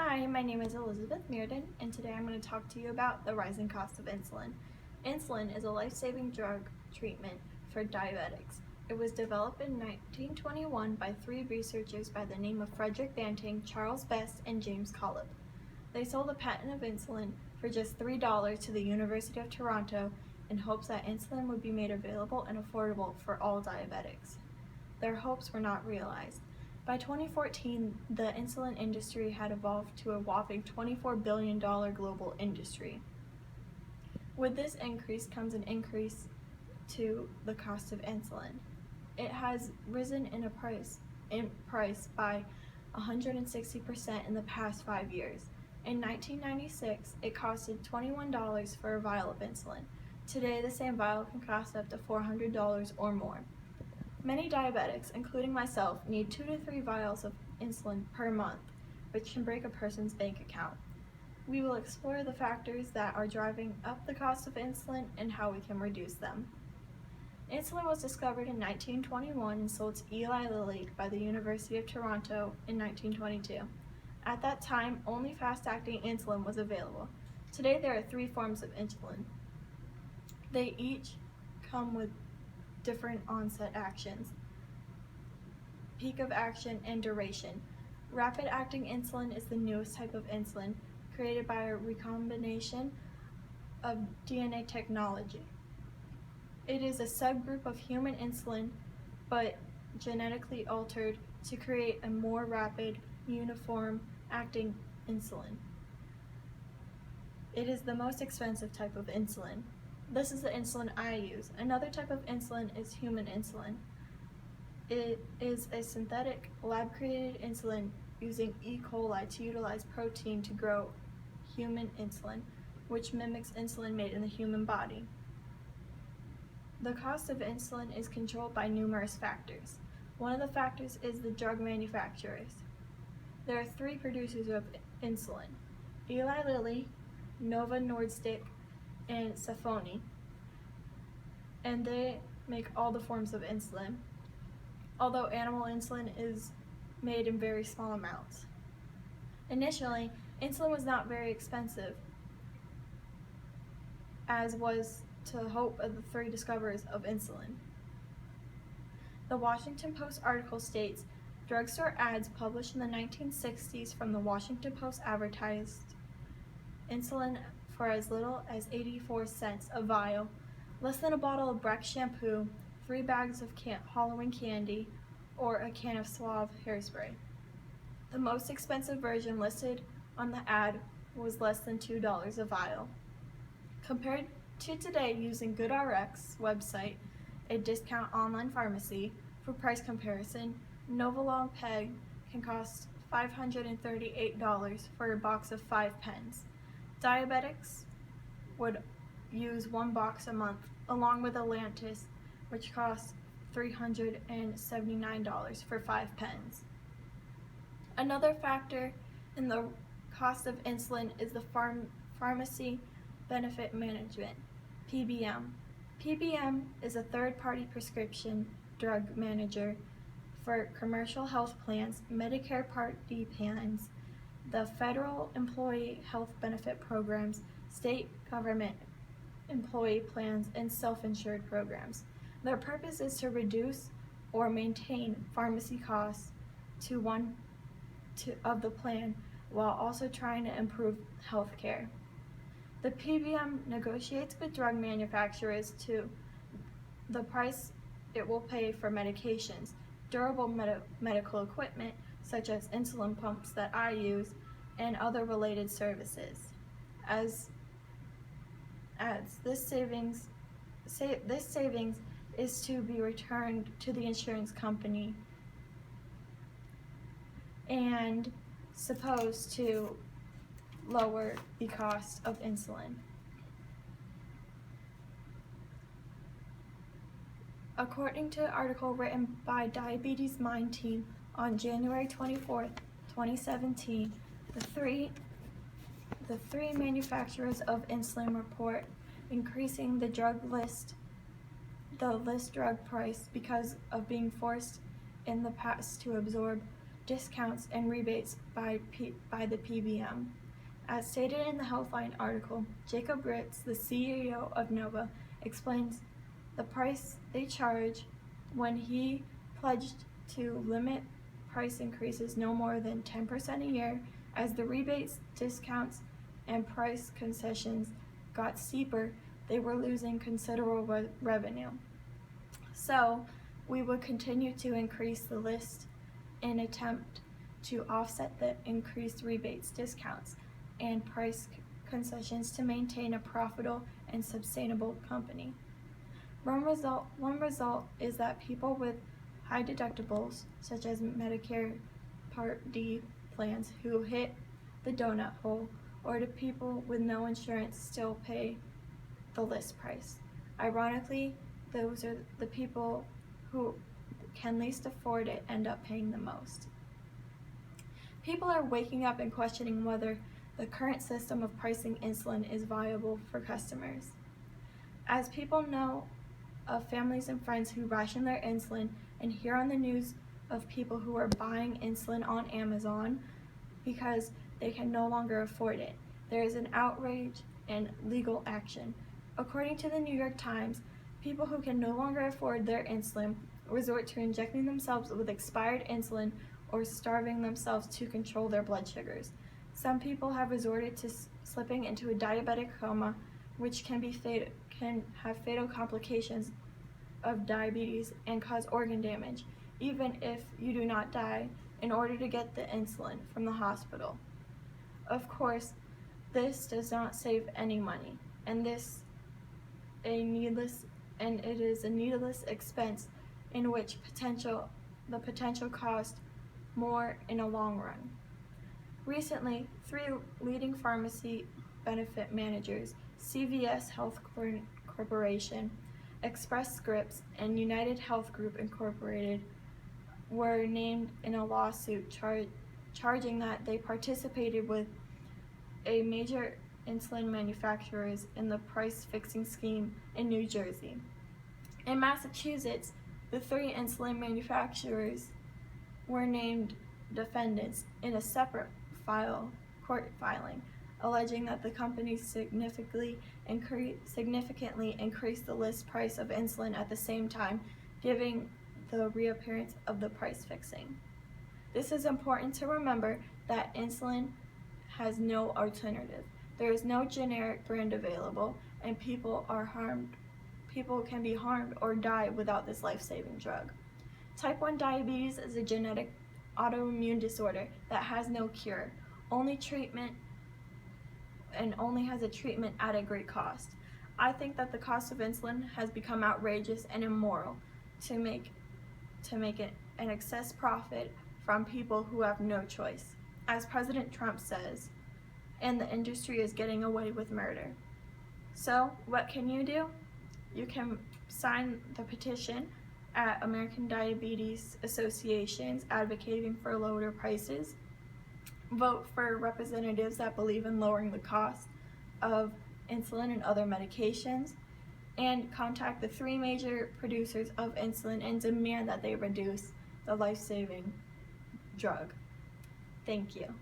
Hi, my name is Elizabeth Mearden, and today I'm going to talk to you about the rising cost of insulin. Insulin is a life-saving drug treatment for diabetics. It was developed in 1921 by three researchers by the name of Frederick Banting, Charles Best, and James Collip. They sold a patent of insulin for just $3 to the University of Toronto in hopes that insulin would be made available and affordable for all diabetics. Their hopes were not realized. By 2014, the insulin industry had evolved to a whopping $24 billion global industry. With this increase comes an increase to the cost of insulin. It has risen in price by 160% in the past 5 years. In 1996, it costed $21 for a vial of insulin. Today, the same vial can cost up to $400 or more. Many diabetics, including myself, need 2 to 3 vials of insulin per month, which can break a person's bank account. We will explore the factors that are driving up the cost of insulin and how we can reduce them. Insulin was discovered in 1921 and sold to Eli Lilly by the University of Toronto in 1922. At that time, only fast-acting insulin was available. Today there are 3 forms of insulin. They each come with different onset actions, peak of action, and duration. Rapid-acting insulin is the newest type of insulin, created by a recombination of DNA technology. It is a subgroup of human insulin, but genetically altered to create a more rapid, uniform-acting insulin. It is the most expensive type of insulin. This is the insulin I use. Another type of insulin is human insulin. It is a synthetic, lab-created insulin using E. coli to utilize protein to grow human insulin, which mimics insulin made in the human body. The cost of insulin is controlled by numerous factors. One of the factors is the drug manufacturers. There are 3 producers of insulin: Eli Lilly, Novo Nordisk, and Safoni, and they make all the forms of insulin, although animal insulin is made in very small amounts. Initially, insulin was not very expensive, as was to the hope of the 3 discoverers of insulin. The Washington Post article states, drugstore ads published in the 1960s from the Washington Post advertised insulin for as little as 84 cents a vial, less than a bottle of Breck shampoo, 3 bags of Halloween candy, or a can of Suave hairspray. The most expensive version listed on the ad was less than $2 a vial. Compared to today, using GoodRx website, a discount online pharmacy, for price comparison, Novolog Peg can cost $538 for a box of 5 pens. Diabetics would use 1 box a month, along with Atlantis, which costs $379 for 5 pens. Another factor in the cost of insulin is the Pharmacy Benefit Management, PBM. PBM is a third-party prescription drug manager for commercial health plans, Medicare Part D plans, the federal employee health benefit programs, state government employee plans, and self-insured programs. Their purpose is to reduce or maintain pharmacy costs to one of the plan while also trying to improve health care. The PBM negotiates with drug manufacturers to the price it will pay for medications, durable medical equipment, such as insulin pumps that I use, and other related services. This savings is to be returned to the insurance company and supposed to lower the cost of insulin. According to an article written by Diabetes Mind Team on January 24th, 2017, the three manufacturers of insulin report increasing the list drug price because of being forced in the past to absorb discounts and rebates by the PBM. As stated in the Healthline article, Jacob Ritz, the CEO of Nova, explains the price they charge when he pledged to limit price increases no more than 10% a year. As the rebates, discounts, and price concessions got steeper, they were losing considerable revenue. So we would continue to increase the list in attempt to offset the increased rebates, discounts, and price concessions to maintain a profitable and sustainable company. One result is that people with high deductibles, such as Medicare Part D plans who hit the donut hole, or the people with no insurance still pay the list price. Ironically, those are the people who can least afford it end up paying the most. People are waking up and questioning whether the current system of pricing insulin is viable for customers. As people know of families and friends who ration their insulin and hear on the news of people who are buying insulin on Amazon because they can no longer afford it, there is an outrage and legal action. According to the New York Times, people who can no longer afford their insulin resort to injecting themselves with expired insulin or starving themselves to control their blood sugars. Some people have resorted to slipping into a diabetic coma, which can have fatal complications of diabetes and cause organ damage, even if you do not die, in order to get the insulin from the hospital. Of course, this does not save any money, and it is a needless expense in which the potential cost more in a long run. Recently, 3 leading pharmacy benefit managers, CVS Health Corporation, Express Scripts, and United Health Group Incorporated, were named in a lawsuit charging that they participated with a major insulin manufacturers in the price-fixing scheme in New Jersey. In Massachusetts, the 3 insulin manufacturers were named defendants in a separate court filing, alleging that the companies significantly increased the list price of insulin at the same time, giving the reappearance of the price fixing. This is important to remember that insulin has no alternative. There is no generic brand available, and people can be harmed or die without this life-saving drug. Type 1 diabetes is a genetic autoimmune disorder that has no cure, only has a treatment at a great cost. I think that the cost of insulin has become outrageous and immoral to make it an excess profit from people who have no choice. As President Trump says, and the industry is getting away with murder. So, what can you do? You can sign the petition at American Diabetes Associations advocating for lower prices, vote for representatives that believe in lowering the cost of insulin and other medications, and contact the 3 major producers of insulin and demand that they reduce the life-saving drug. Thank you.